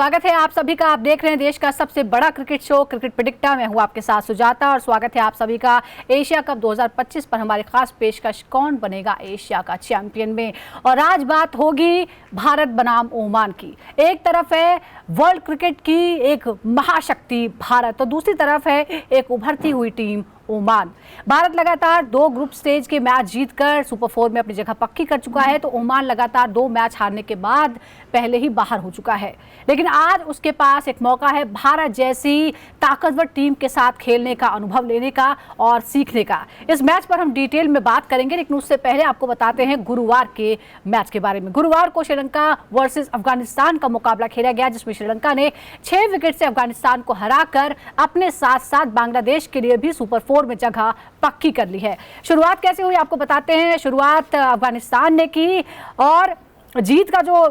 स्वागत है आप सभी का। आप देख रहे हैं देश का सबसे बड़ा क्रिकेट शो क्रिकेट प्रेडिक्टर। मैं हूं आपके साथ सुजाता और स्वागत है आप सभी का एशिया कप 2025 पर हमारी खास पेशकश कौन बनेगा एशिया का चैंपियन में। और आज बात होगी भारत बनाम ओमान की। एक तरफ है वर्ल्ड क्रिकेट की एक महाशक्ति भारत तो दूसरी तरफ है एक उभरती हुई टीम ओमान। भारत लगातार 2 ग्रुप स्टेज के मैच जीतकर सुपर 4 में अपनी जगह पक्की कर चुका है तो ओमान लगातार 2 मैच हारने के बाद पहले ही बाहर हो चुका है। लेकिन आज उसके पास एक मौका है भारत जैसी ताकतवर टीम के साथ खेलने का, अनुभव लेने का और सीखने का। इस मैच पर हम डिटेल में बात करेंगे, लेकिन उससे पहले आपको बताते हैं गुरुवार के मैच के बारे में। गुरुवार को श्रीलंका वर्सेस अफगानिस्तान का मुकाबला खेला गया, जिसमें श्रीलंका ने 6 विकेट से अफगानिस्तान को हराकर अपने साथ साथ बांग्लादेश के लिए भी सुपर 4 में जगह पक्की कर ली है। शुरुआत कैसे हुई आपको बताते हैं। शुरुआत अफगानिस्तान ने की और जीत का जो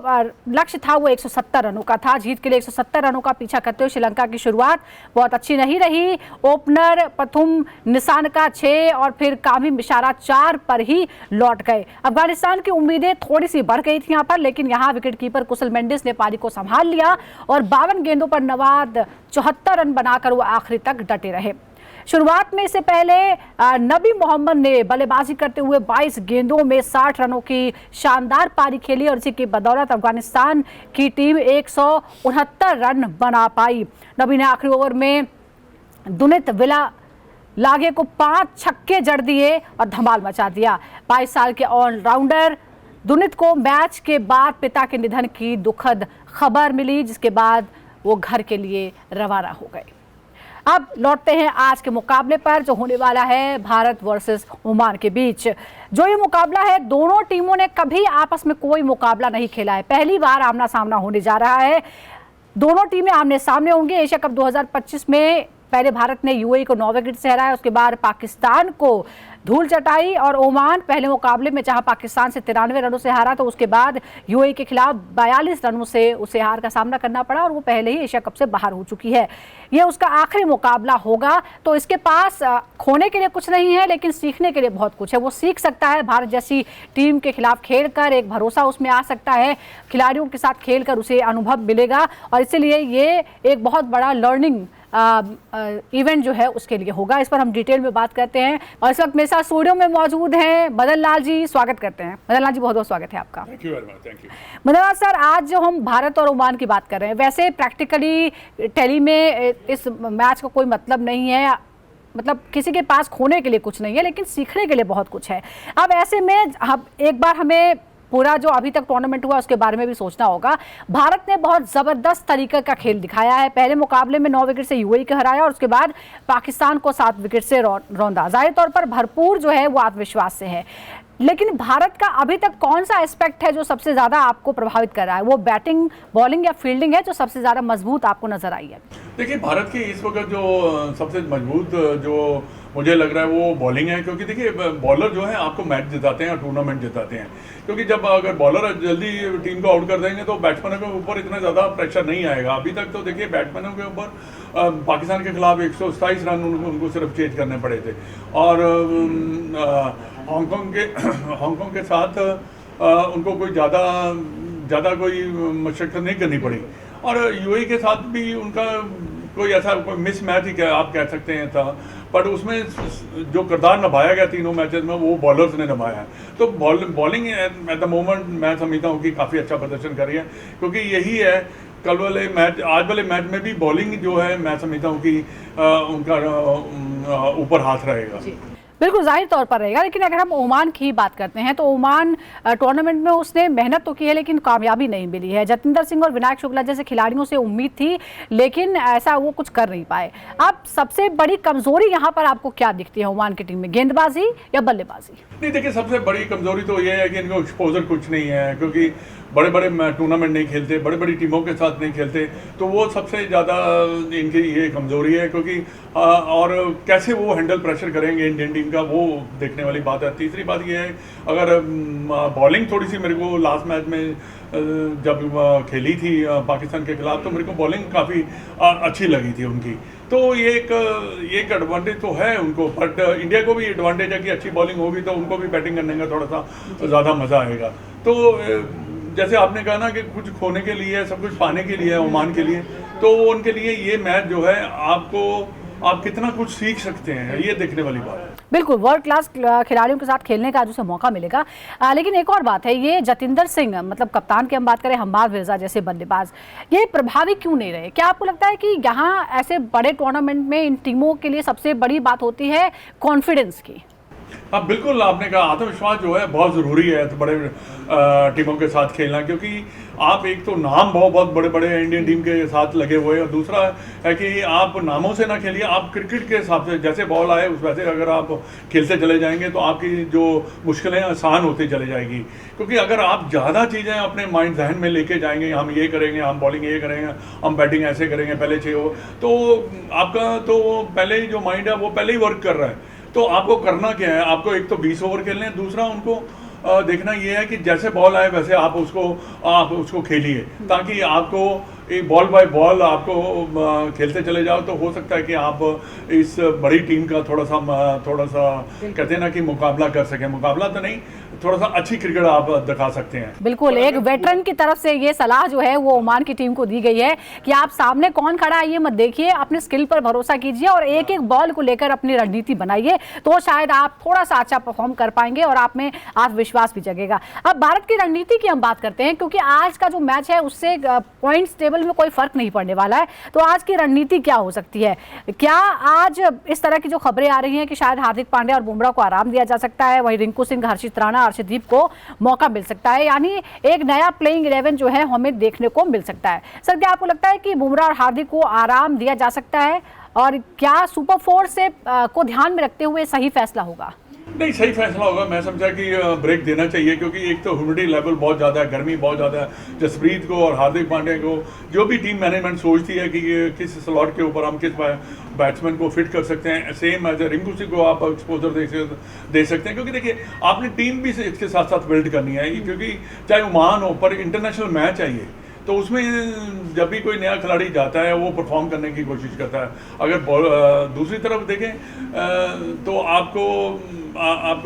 लक्ष्य था वो 170 रनों का था। जीत के लिए 170 रनों का पीछा करते हुए श्रीलंका की शुरुआत बहुत अच्छी नहीं रही। ओपनर पथुम निसानका 6 और फिर कामिम मिशारा 4 पर ही लौट गए। अफगानिस्तान की उम्मीदें थोड़ी सी बढ़ गई थी यहाँ पर, लेकिन यहाँ विकेटकीपर कुशल मेंडिस ने पारी को संभाल लिया और 52 गेंदों पर नवाद 74 रन बनाकर वो आखिरी तक डटे रहे। शुरुआत में इससे पहले नबी मोहम्मद ने बल्लेबाजी करते हुए 22 गेंदों में 60 रनों की शानदार पारी खेली और इसी की बदौलत अफगानिस्तान की टीम 169 रन बना पाई। नबी ने आखिरी ओवर में दुनित विला लागे को 5 छक्के जड़ दिए और धमाल मचा दिया। 22 साल के ऑलराउंडर दुनित को मैच के बाद पिता के निधन की दुखद खबर मिली, जिसके बाद वो घर के लिए रवाना हो गए। अब लौटते हैं आज के मुकाबले पर जो होने वाला है भारत वर्सेस ओमान के बीच। जो ये मुकाबला है, दोनों टीमों ने कभी आपस में कोई मुकाबला नहीं खेला है, पहली बार आमना सामना होने जा रहा है। दोनों टीमें आमने सामने होंगी। एशिया कप 2025 में पहले भारत ने यूएई को 9 विकेट से हराया, उसके बाद पाकिस्तान को धूल चटाई और ओमान पहले मुकाबले में जहां पाकिस्तान से 93 रनों से हारा तो उसके बाद यूएई के खिलाफ 42 रनों से उसे हार का सामना करना पड़ा और वो पहले ही एशिया कप से बाहर हो चुकी है। ये उसका आखिरी मुकाबला होगा तो इसके पास खोने के लिए कुछ नहीं है, लेकिन सीखने के लिए बहुत कुछ है। वो सीख सकता है भारत जैसी टीम के खिलाफ खेलकर, एक भरोसा उसमें आ सकता है, खिलाड़ियों के साथ खेलकर उसे अनुभव मिलेगा और इसीलिए ये एक बहुत बड़ा लर्निंग इवेंट जो है उसके लिए होगा। इस पर हम डिटेल में बात करते हैं और इस वक्त मेरे साथ स्टूडियो में मौजूद हैं मदन लाल जी। स्वागत करते हैं मदन लाल जी, बहुत बहुत स्वागत है आपका। Thank you very much. Thank you Madan Lal sir, आज जो हम भारत और ओमान की बात कर रहे हैं, वैसे प्रैक्टिकली टेली में इस मैच का कोई मतलब नहीं है, मतलब किसी के पास खोने के लिए कुछ नहीं है, लेकिन सीखने के लिए बहुत कुछ है। अब ऐसे में हम एक बार हमें पूरा जो अभी तक टूर्नामेंट हुआ उसके बारे में भी सोचना होगा। भारत ने बहुत ज़बरदस्त तरीके का खेल दिखाया है। पहले मुकाबले में 9 विकेट से यूएई को हराया और उसके बाद पाकिस्तान को 7 विकेट से रौंदा। जाहिर तौर पर भरपूर जो है वो आत्मविश्वास से है, लेकिन भारत का अभी तक कौन सा एस्पेक्ट है जो सबसे ज़्यादा आपको प्रभावित कर रहा है? वो बैटिंग, बॉलिंग या फील्डिंग है जो सबसे ज़्यादा मजबूत आपको नजर आई है? देखिए, भारत की इस वक्त जो सबसे मजबूत जो मुझे लग रहा है वो बॉलिंग है, क्योंकि देखिए बॉलर जो है आपको मैच जिताते हैं और टूर्नामेंट जिताते हैं। क्योंकि जब अगर बॉलर जल्दी टीम को आउट कर देंगे तो बैट्समैनों के ऊपर इतना ज़्यादा प्रेशर नहीं आएगा। अभी तक तो देखिए बैट्समैनों के ऊपर पाकिस्तान के खिलाफ 127 रन उनको सिर्फ चेज करने पड़े थे और हांगकॉन्ग के साथ उनको कोई ज़्यादा कोई मशक्कत नहीं करनी पड़ी और यूएई के साथ भी उनका कोई ऐसा कोई मिस मैच ही आप कह सकते हैं था, बट उसमें जो किरदार निभाया गया तीनों मैचेस में वो बॉलर्स ने निभाया है। तो बॉलिंग एट द मोमेंट मैं समझता हूँ कि काफ़ी अच्छा प्रदर्शन कर रही है, क्योंकि यही है कल वाले मैच, आज वाले मैच में भी बॉलिंग जो है मैं समझता हूँ कि उनका ऊपर हाथ रहेगा। बिल्कुल जाहिर तौर पर रहेगा। लेकिन अगर हम ओमान की बात करते हैं तो ओमान टूर्नामेंट में उसने मेहनत तो की है लेकिन कामयाबी नहीं मिली है। जतिंदर सिंह और विनायक शुक्ला जैसे खिलाड़ियों से उम्मीद थी, लेकिन ऐसा वो कुछ कर नहीं पाए। अब सबसे बड़ी कमजोरी यहाँ पर आपको क्या दिखती है ओमान की टीम में, गेंदबाजी या बल्लेबाजी? नहीं, देखिए सबसे बड़ी कमजोरी तो ये है कि इनको एक्सपोजर कुछ नहीं है, क्योंकि बड़े बड़े टूर्नामेंट नहीं खेलते, बड़ी बड़ी टीमों के साथ नहीं खेलते, तो वो सबसे ज़्यादा इनकी ये कमज़ोरी है। क्योंकि और कैसे वो हैंडल प्रेशर करेंगे इंडियन टीम का, वो देखने वाली बात है। तीसरी बात ये है, अगर बॉलिंग थोड़ी सी मेरे को लास्ट मैच में जब खेली थी पाकिस्तान के खिलाफ तो मेरे को बॉलिंग काफ़ी अच्छी लगी थी उनकी। तो ये एक एडवांटेज तो है उनको, बट इंडिया को भी एडवांटेज है कि अच्छी बॉलिंग होगी तो उनको भी बैटिंग करने का थोड़ा सा ज़्यादा मज़ा आएगा। तो जैसे आपने कहा ना कि कुछ खोने के लिए सब कुछ पाने के लिए ओमान के लिए, तो उनके लिए ये मैच जो है आप कितना कुछ सीख सकते हैं ये देखने वाली बात है। बिल्कुल वर्ल्ड क्लास खिलाड़ियों के साथ खेलने का आज उसे मौका मिलेगा। लेकिन एक और बात है, ये जतिंदर सिंह मतलब कप्तान की हम बात करें, हम्माद मिर्जा जैसे बल्लेबाज ये प्रभावी क्यों नहीं रहे? क्या आपको लगता है कि यहाँ ऐसे बड़े टूर्नामेंट में इन टीमों के लिए सबसे बड़ी बात होती है कॉन्फिडेंस की? हाँ बिल्कुल, आपने कहा आत्मविश्वास जो है बहुत ज़रूरी है तो बड़े टीमों के साथ खेलना, क्योंकि आप एक तो नाम बहुत बड़े बड़े इंडियन टीम के साथ लगे हुए हैं, और दूसरा है कि आप नामों से ना खेलिए, आप क्रिकेट के हिसाब से जैसे बॉल आए उस वैसे अगर आप खेलते चले जाएंगे तो आपकी जो मुश्किलें आसान होती चली जाएगी। क्योंकि अगर आप ज़्यादा चीज़ें अपने माइंड जहन में लेके जाएंगे, हम ये करेंगे, हम बॉलिंग ये करेंगे, हम बैटिंग ऐसे करेंगे, पहले 6 हो, तो आपका तो पहले ही जो माइंड है वो पहले ही वर्क कर रहा है। तो आपको करना क्या है, आपको एक तो 20 ओवर खेलने हैं, दूसरा उनको देखना ये है कि जैसे बॉल आए वैसे आप उसको खेलिए, ताकि आपको एक बॉल बाय बॉल आपको खेलते चले जाओ, तो हो सकता है कि आप इस बड़ी टीम का थोड़ा सा कहते हैं ना कि मुकाबला कर सकें, मुकाबला तो नहीं, थोड़ा सा अच्छी क्रिकेट आप दिखा सकते हैं। बिल्कुल, एक वेटरन की तरफ से ये सलाह जो है वो ओमान की टीम को दी गई है कि आप सामने कौन खड़ा है ये मत देखिए, अपने स्किल पर भरोसा कीजिए और एक एक बॉल को लेकर अपनी रणनीति बनाइए, तो शायद आप थोड़ा सा अच्छा परफॉर्म कर पाएंगे और आप में आत्मविश्वास भी जगेगा। अब भारत की रणनीति की हम बात करते हैं, क्योंकि आज का जो मैच है उससे पॉइंट्स टेबल में कोई फर्क नहीं पड़ने वाला है, तो आज की रणनीति क्या हो सकती है? क्या आज इस तरह की जो खबरें आ रही हैं कि शायद हार्दिक पांड्या और बुमराह को आराम दिया जा सकता है, वहीं रिंकू सिंह, हर्षित राणा, अर्शदीप को मौका मिल सकता है, यानी एक नया प्लेइंग 11 जो है हमें देखने को मिल सकता है। सर, क्या आपको लगता है कि बुमराह और हार्दिक को आराम दिया जा सकता है, और क्या सुपर 4 से को ध्यान में रखते हुए सही फैसला होगा? नहीं, सही फैसला होगा। मैं समझा कि ब्रेक देना चाहिए, क्योंकि एक तो ह्यूमिडिटी लेवल बहुत ज़्यादा है, गर्मी बहुत ज़्यादा है। जसप्रीत को और हार्दिक पांड्या को जो भी टीम मैनेजमेंट सोचती है कि किस स्लॉट के ऊपर हम किस बैट्समैन को फिट कर सकते हैं, सेम एज रिंकू सिंह को आप एक्सपोजर दे सकते हैं, क्योंकि देखिए आपने टीम भी इसके साथ साथ बिल्ड करनी है, क्योंकि चाहे ओमान हो पर इंटरनेशनल मैच है ये, तो उसमें जब भी कोई नया खिलाड़ी जाता है वो परफॉर्म करने की कोशिश करता है। अगर दूसरी तरफ देखें तो आपको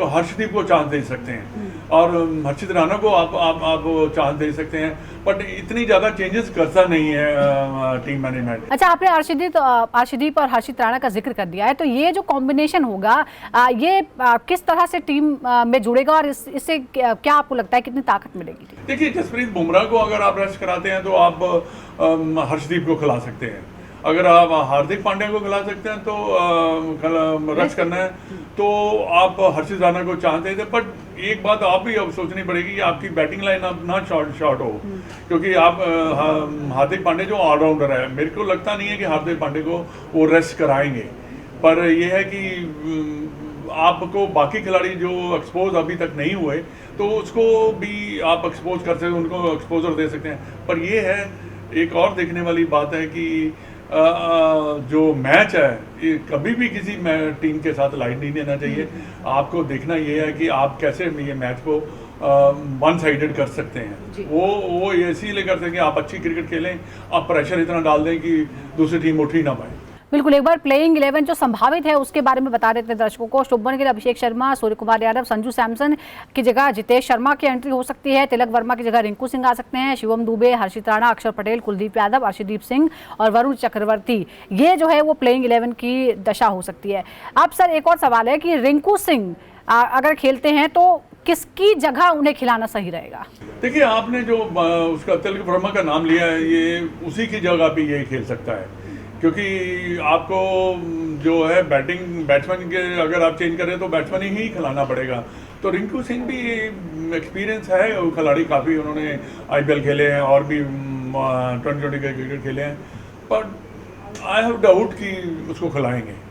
हर्षदीप को चांस दे सकते हैं और हर्षित राणा को आप चांस दे सकते हैं, बट इतनी ज़्यादा चेंजेस करता नहीं है टीम मैनेजमेंट। अच्छा, आपने अर्शदीप और हर्षित राणा का जिक्र कर दिया है, तो ये जो कॉम्बिनेशन होगा ये किस तरह से टीम में जुड़ेगा और इससे क्या आपको लगता है कितनी ताकत मिलेगी? देखिए, जसप्रीत बुमराह को अगर आप रेस्ट कराते हैं तो आप हर्षदीप को खिला सकते हैं, अगर आप हार्दिक पांड्या को खिला सकते हैं तो रेस्ट करना है तो आप हर्षित राणा को चांस दे दें। बट एक बात आप भी अब सोचनी पड़ेगी कि आपकी बैटिंग लाइन अब ना शॉर्ट हो, क्योंकि आप हार्दिक पांड्या जो ऑलराउंडर है, मेरे को लगता नहीं है कि हार्दिक पांड्या को वो रेस्ट कराएंगे, पर यह है कि आपको बाकी खिलाड़ी जो एक्सपोज अभी तक नहीं हुए तो उसको भी आप एक्सपोज कर सकते हैं, उनको एक्सपोजर दे सकते हैं। पर ये है, एक और देखने वाली बात है कि जो मैच है ये कभी भी किसी टीम के साथ लाइट नहीं देना चाहिए। आपको देखना ये है कि आप कैसे ये मैच को वन साइडेड कर सकते हैं। वो इसीलिए कर सकते हैं कि आप अच्छी क्रिकेट खेलें, आप प्रेशर इतना डाल दें कि दूसरी टीम उठ ही ना पाए। बिल्कुल, एक बार प्लेइंग 11 जो संभावित है उसके बारे में बता देते हैं दर्शकों को। शुभमन गिल, अभिषेक शर्मा, सूर्य कुमार यादव, संजू सैमसन की जगह जितेश शर्मा की एंट्री हो सकती है, तिलक वर्मा की जगह रिंकू सिंह आ सकते हैं, शिवम दुबे, हर्षित राणा, अक्षर पटेल, कुलदीप यादव, अर्शदीप सिंह और वरुण चक्रवर्ती, ये जो है वो प्लेइंग 11 की दशा हो सकती है। अब सर, एक और सवाल है कि रिंकू सिंह अगर खेलते हैं तो किसकी जगह उन्हें खिलाना सही रहेगा? देखिए, आपने जो उसका तिलक वर्मा का नाम लिया है, ये उसी की जगह पे ये खेल सकता है, क्योंकि आपको जो है बैट्समैन के अगर आप चेंज करें तो बैट्समैन ही खिलाना पड़ेगा। तो रिंकू सिंह भी एक्सपीरियंस है, वो खिलाड़ी काफ़ी, उन्होंने IPL खेले हैं और भी 2020 के क्रिकेट खेले हैं, पर आई हैव डाउट कि उसको खिलाएंगे।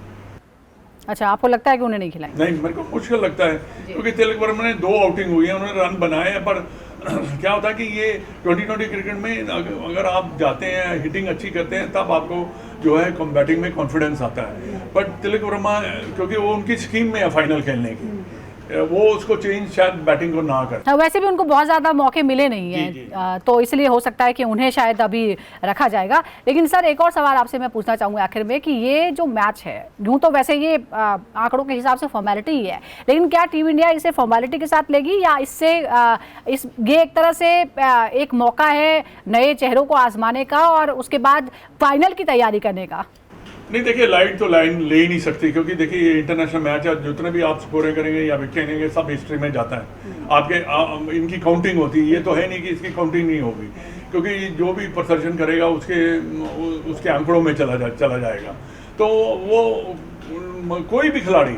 अच्छा, आपको लगता है कि उन्हें नहीं खिलाएंगे? नहीं, मेरे को मुश्किल लगता है, क्योंकि तिलक वर्मा ने 2 आउटिंग हुई है, उन्होंने रन बनाए हैं, पर क्या होता है कि ये 2020 क्रिकेट में अगर आप जाते हैं, हिटिंग अच्छी करते हैं, तब आपको जो है बैटिंग में कॉन्फिडेंस आता है। बट तिलक वर्मा, क्योंकि वो उनकी स्कीम में है फाइनल खेलने की, वो उसको चेंज शायद बैटिंग को ना कर। हाँ, वैसे भी उनको बहुत ज़्यादा मौके मिले नहीं जी, जी। हैं, तो इसलिए हो सकता है कि उन्हें शायद अभी रखा जाएगा। लेकिन सर, एक और सवाल आपसे मैं पूछना चाहूँगा आखिर में कि ये जो मैच है, यूँ तो वैसे ये आंकड़ों के हिसाब से फॉर्मेलिटी ही है, लेकिन क्या टीम इंडिया इसे फॉर्मेलिटी के साथ लेगी, या इससे ये एक तरह से एक मौका है नए चेहरों को आजमाने का और उसके बाद फाइनल की तैयारी करने का? नहीं, देखिए लाइन तो लाइन ले ही नहीं सकती, क्योंकि देखिए ये इंटरनेशनल मैच है, जितने भी आप स्कोरें करेंगे या विकेट लेंगे सब हिस्ट्री में जाता है। आपके इनकी काउंटिंग होती है, ये तो है नहीं कि इसकी काउंटिंग नहीं होगी, क्योंकि जो भी प्रदर्शन करेगा उसके आंकड़ों में चला जाएगा। तो वो कोई भी खिलाड़ी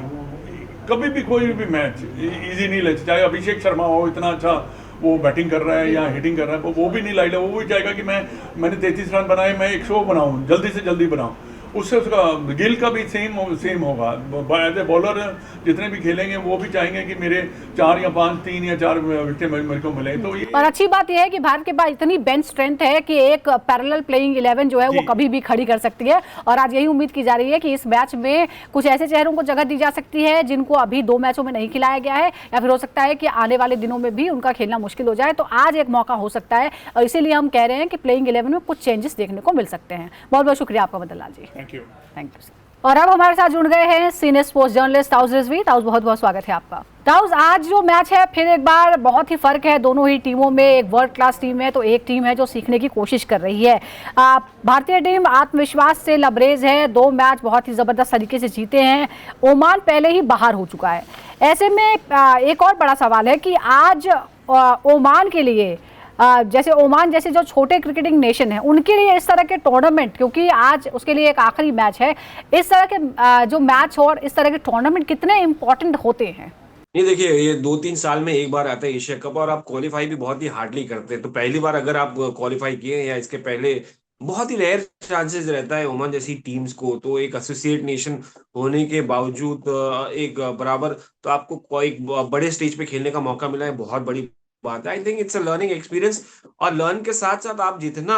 कभी भी कोई भी मैच इजी नहीं ले, चाहे अभिषेक शर्मा हो, इतना अच्छा वो बैटिंग कर रहा है या हिटिंग कर रहा है, वो भी नहीं लाइला, वो भी चाहेगा कि मैंने 33 रन बनाए, मैं 100 बनाऊं, जल्दी से जल्दी बनाऊं। उससे उसका गिल का भी सेम होगा। एज ए बॉलर जितने भी खेलेंगे वो भी चाहेंगे कि मेरे 4 या 5, 3 या 4 विकेट मेरे को मिले। तो ये और अच्छी बात यह है कि भारत के पास इतनी बेंच स्ट्रेंथ है कि एक पैरेलल प्लेइंग 11 जो है वो कभी भी खड़ी कर सकती है। और आज यही उम्मीद की जा रही है कि इस मैच में कुछ ऐसे चेहरों को जगह दी जा सकती है जिनको अभी 2 मैचों में नहीं खिलाया गया है, या फिर हो सकता है कि आने वाले दिनों में भी उनका खेलना मुश्किल हो जाए। तो आज एक मौका हो सकता है, और इसीलिए हम कह रहे हैं कि प्लेइंग 11 में कुछ चेंजेस देखने को मिल सकते हैं। बहुत बहुत शुक्रिया आपका Madan Lal ji. Thank you. Thank you. और अब हमारे साथ जुड़ गए हैं senior sports journalist Taus Rizvi. Taus, बहुत बहुत स्वागत है आपका। ताउस, आज जो मैच है फिर एक बार बहुत ही फर्क है दोनों ही टीमों में। एक वर्ल्ड क्लास टीम है तो एक टीम है जो सीखने की कोशिश कर रही है। भारतीय टीम आत्मविश्वास से लबरेज है, 2 मैच बहुत ही जबरदस्त तरीके से जीते हैं। ओमान पहले ही बाहर हो चुका है। ऐसे में एक और बड़ा सवाल है कि आज ओमान के लिए, जैसे ओमान जैसे जो छोटे क्रिकेटिंग नेशन है, उनके लिए इस तरह के टूर्नामेंट, क्योंकि आज उसके लिए एक आखिरी मैच है, इस तरह के जो मैच और इस तरह के टूर्नामेंट कितने इंपॉर्टेंट होते हैं? नहीं, देखिए ये 2-3 साल में एक बार आता है एशिया कप, और आप क्वालिफाई भी बहुत ही हार्डली करते हैं। तो पहली बार अगर आप क्वालिफाई किए या इसके पहले, बहुत ही रेयर चांसेस रहता है ओमान जैसी टीम्स को, तो एक एसोसिएट नेशन होने के बावजूद एक बराबर, तो आपको एक बड़े स्टेज पे खेलने का मौका मिला है, बहुत बड़ी बात है। I think it's a learning experience, और लर्न के साथ साथ आप जितना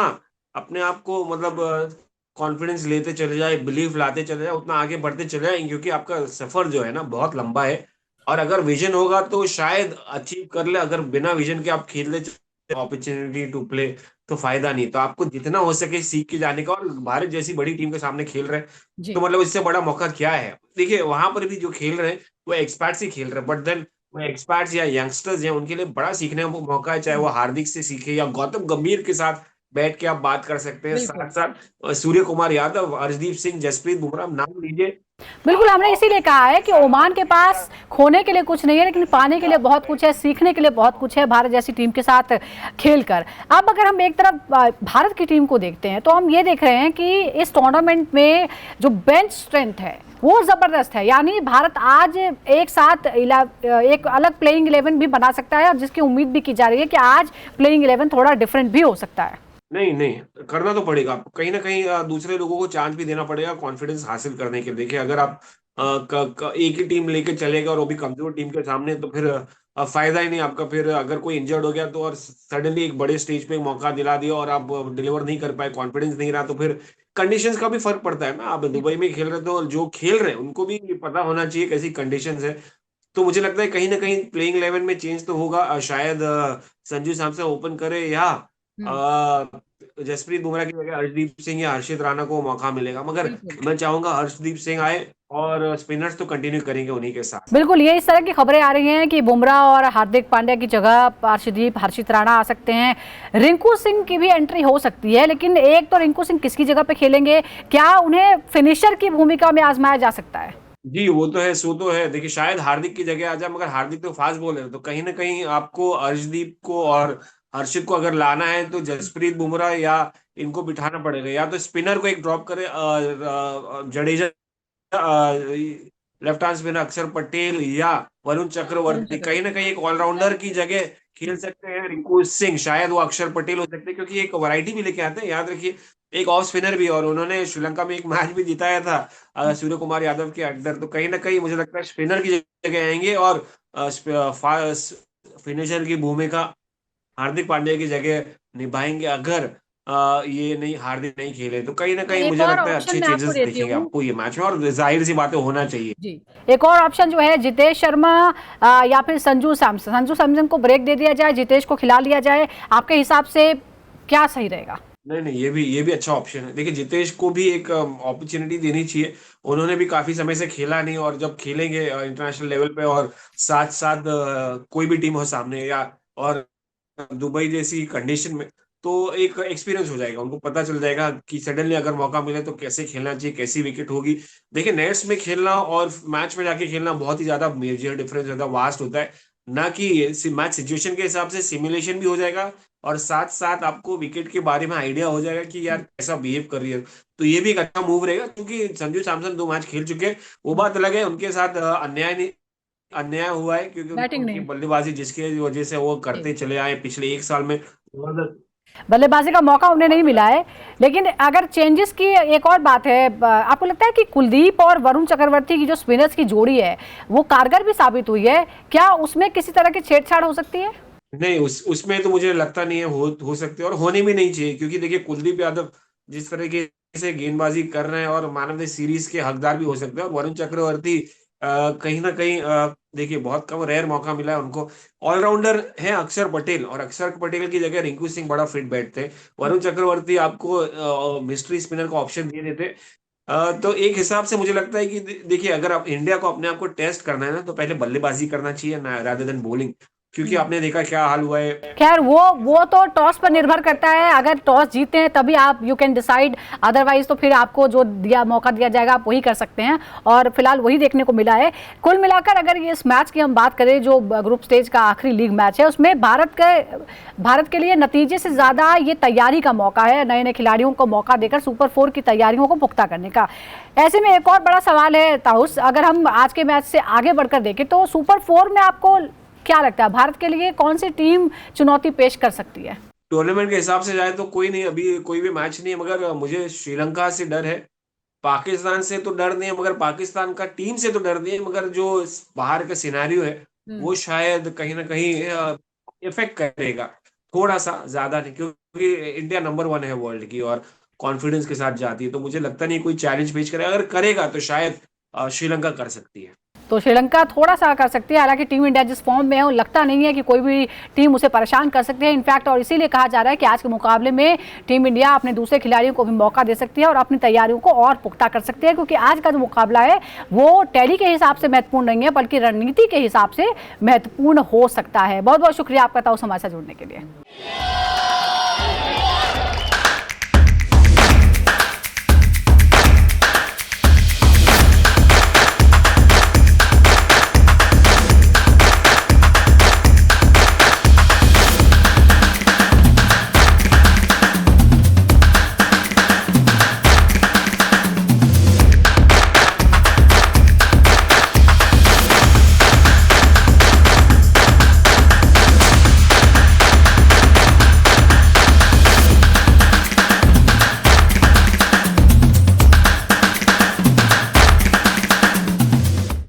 अपने आप को मतलब कॉन्फिडेंस लेते चले जाए, बिलीफ लाते चले जाए, उतना आगे बढ़ते चले जाए, क्योंकि आपका सफर जो है ना बहुत लंबा है। और अगर विजन होगा तो शायद अचीव कर ले, अगर बिना विजन के आप खेल ले अपॉर्चुनिटी टू प्ले तो फायदा नहीं। तो आपको जितना हो सके सीख के जाने का, और भारत जैसी बड़ी टीम के सामने खेल रहे हैं तो मतलब इससे बड़ा मौका क्या है। देखिए वहां पर भी जो खेल रहे हैं वो एक्सपर्ट्स ही खेल रहे हैं, बट देन वो एक्सपर्ट्स या यंगस्टर्स हैं, उनके लिए बड़ा सीखने का मौका है। चाहे वो हार्दिक से सीखे या गौतम गंभीर के साथ बैठ के आप बात कर सकते हैं, साथ साथ सूर्य कुमार यादव, अर्शदीप सिंह, जसप्रीत बुमराह, नाम लीजिए। बिल्कुल, हमने इसीलिए कहा है कि ओमान के पास खोने के लिए कुछ नहीं है, लेकिन पाने के लिए बहुत कुछ है, सीखने के लिए बहुत कुछ है भारत जैसी टीम के साथ खेलकर। अब अगर हम एक तरफ भारत की टीम को देखते हैं तो हम ये देख रहे हैं कि इस टूर्नामेंट में जो बेंच स्ट्रेंथ है वो जबरदस्त है। यानी भारत आज एक साथ एक अलग प्लेइंग 11 भी बना सकता है, और जिसकी उम्मीद भी की जा रही है कि आज प्लेइंग 11 थोड़ा डिफरेंट भी हो सकता है। नहीं नहीं, करना तो पड़ेगा आपको, कहीं ना कहीं दूसरे लोगों को चांस भी देना पड़ेगा कॉन्फिडेंस हासिल करने के लिए। देखिए अगर आप एक ही टीम लेके चले गए और वो भी कमजोर टीम के सामने, तो फिर फायदा ही नहीं आपका। फिर अगर कोई इंजर्ड हो गया तो, और सडनली एक बड़े स्टेज पे मौका दिला दिया और आप डिलीवर नहीं कर पाए, कॉन्फिडेंस नहीं रहा, तो फिर कंडीशंस का भी फर्क पड़ता है ना। आप दुबई में खेल रहे थे और जो खेल रहे हैं उनको भी पता होना चाहिए कैसी कंडीशंस है। तो मुझे लगता है कहीं ना कहीं प्लेइंग 11 में चेंज तो होगा। शायद संजू सैमसन ओपन करे, या जसप्रीत बुमराह की जगह हर्षदीप सिंह या हर्षित राणा को मौका मिलेगा। मगर मैं चाहूंगा हर्षदीप सिंह आए, और स्पिनर्स तो कंटिन्यू करेंगे उन्हीं के साथ। बिल्कुल, ये इस तरह की खबरें आ रही हैं कि बुमराह और हार्दिक पांड्या की जगह अर्शदीप, हर्षित राणा आ सकते हैं। रिंकू सिंह की भी एंट्री हो सकती है, लेकिन एक तो रिंकू सिंह किसकी जगह पे खेलेंगे? क्या उन्हें फिनिशर की भूमिका में आजमाया जा सकता है? जी वो तो है, सो तो है। देखिए शायद हार्दिक की जगह आ जाए, मगर हार्दिक तो फास्ट बॉलर है, तो कहीं ना कहीं आपको अर्शदीप को और हर्षित को अगर लाना है तो जसप्रीत बुमराह या इनको बिठाना पड़ेगा, या तो स्पिनर को एक ड्रॉप करे, जडेजा, लेफ्ट हैंड स्पिनर अक्षर पटेल या वरुण चक्रवर्ती, कहीं ना कहीं एक ऑलराउंडर की जगह खेल सकते हैं रिंकू सिंह। शायद वो अक्षर पटेल हो सकते हैं, क्योंकि एक वैरायटी भी लेके आते हैं। याद रखिए एक ऑफ स्पिनर भी, और उन्होंने श्रीलंका में एक मैच भी जिताया था सूर्य कुमार यादव के अंडर। तो कहीं ना कहीं मुझे लगता है स्पिनर की जगह आएंगे, और फिनिशर की भूमिका हार्दिक पांड्या की जगह निभाएंगे, अगर ये नहीं हार्दिक नहीं खेले, तो कहीं ना कहीं एक मुझे और लगता है ऑप्शन अच्छे मैं आपको चेंजेस देती दिखेंगे हूँ। आपको ये मैच में, और जाहिर सी बातें होना चाहिए। जी, एक और ऑप्शन जो है जितेश शर्मा या फिर संजू सैमसन को ब्रेक दे दिया जाए, जितेश को खिला लिया जाए, आपके हिसाब से क्या सही रहेगा? नहीं नहीं, ये भी अच्छा ऑप्शन है। देखिए जितेश को भी एक अपॉर्चुनिटी देनी चाहिए। उन्होंने भी काफी समय से खेला नहीं, और जब खेलेंगे इंटरनेशनल लेवल पे, और साथ साथ कोई भी टीम हो सामने, या और दुबई जैसी कंडीशन में, तो एक एक्सपीरियंस हो जाएगा, उनको पता चल जाएगा कि सडनली अगर मौका मिले तो कैसे खेलना चाहिए, कैसी विकेट होगी। देखिए नेट्स में खेलना और मैच में जाके खेलना बहुत ही ज्यादा मेजर डिफरेंस होता है, वास्ट होता है। ना कि मैच सिचुएशन के हिसाब से सिमुलेशन भी हो जाएगा, और साथ साथ आपको विकेट के बारे में आइडिया हो जाएगा कि यार कैसा बिहेव कर रही है। तो ये भी एक अच्छा मूव रहेगा, क्योंकि संजू सैमसन 2 मैच खेल चुके हैं। वो बात अलग है, उनके साथ अन्याय नहीं, अन्याय हुआ है, क्योंकि बैटिंग उनकी नहीं। बल्लेबाजी जिसकी वजह से वो जी, करते चले आए पिछले 1 साल में। बल्लेबाजी का मौका उन्हें नहीं मिला है। लेकिन अगर चेंजेस की एक और बात है, आपको लगता है कि कुलदीप और वरुण चक्रवर्ती की जो स्पिनर्स की जोड़ी है वो कारगर भी साबित हुई है, क्या उसमें किसी तरह की छेड़छाड़ हो सकती है? नहीं, उसमें तो मुझे लगता नहीं है हो सकते, और होनी भी नहीं चाहिए, क्योंकि देखिए कुलदीप यादव जिस तरीके से गेंदबाजी कर रहे हैं, और मैन ऑफ द सीरीज के हकदार भी हो सकते हैं। और वरुण चक्रवर्ती कहीं ना कहीं देखिए बहुत कम रेयर मौका मिला है उनको। ऑलराउंडर है अक्षर पटेल, और अक्षर पटेल की जगह रिंकू सिंह बड़ा फिट बैठते। वरुण चक्रवर्ती आपको मिस्ट्री स्पिनर का ऑप्शन दे देते। तो एक हिसाब से मुझे लगता है कि देखिए अगर आप इंडिया को अपने आप को टेस्ट करना है ना, तो पहले बल्लेबाजी करना चाहिए ना, रादर देन बॉलिंग। क्योंकि आपने देखा क्या हाल हुआ है। खैर वो तो टॉस पर निर्भर करता है, अगर टॉस जीते हैं तभी आप यू कैन डिसाइड, अदरवाइज तो फिर आपको जो मौका दिया जाएगा आप वही कर सकते हैं, और फिलहाल वही देखने को मिला है। कुल मिलाकर अगर ये इस मैच की हम बात करें, जो ग्रुप स्टेज का आखिरी लीग मैच है, उसमें भारत के लिए नतीजे से ज्यादा ये तैयारी का मौका है, नए नए खिलाड़ियों को मौका देकर सुपर 4 की तैयारियों को पुख्ता करने का। ऐसे में एक और बड़ा सवाल है ताउस, अगर हम आज के मैच से आगे बढ़कर देखें तो सुपर 4 में आपको क्या लगता है भारत के लिए कौन सी टीम चुनौती पेश कर सकती है? टूर्नामेंट के हिसाब से जाए तो कोई नहीं, अभी कोई भी मैच नहीं है, मगर मुझे श्रीलंका से डर है। पाकिस्तान से तो डर नहीं है, मगर पाकिस्तान का टीम से तो डर नहीं है, मगर जो बाहर का सिनेरियो है वो शायद कहीं ना कहीं इफेक्ट करेगा, थोड़ा सा, ज्यादा नहीं, क्योंकि इंडिया नंबर 1 है वर्ल्ड की, और कॉन्फिडेंस के साथ जाती है। तो मुझे लगता नहीं कोई चैलेंज पेश करेगा, अगर करेगा तो शायद श्रीलंका कर सकती है। तो श्रीलंका थोड़ा सा कर सकती है, हालांकि टीम इंडिया जिस फॉर्म में है वो लगता नहीं है कि कोई भी टीम उसे परेशान कर सकती है इनफैक्ट, और इसीलिए कहा जा रहा है कि आज के मुकाबले में टीम इंडिया अपने दूसरे खिलाड़ियों को भी मौका दे सकती है और अपनी तैयारियों को और पुख्ता कर सकती है, क्योंकि आज का जो मुकाबला है वो टैली के हिसाब से महत्वपूर्ण नहीं है बल्कि रणनीति के हिसाब से महत्वपूर्ण हो सकता है। बहुत बहुत शुक्रिया आपका ताऊ हमारे साथ जुड़ने के लिए।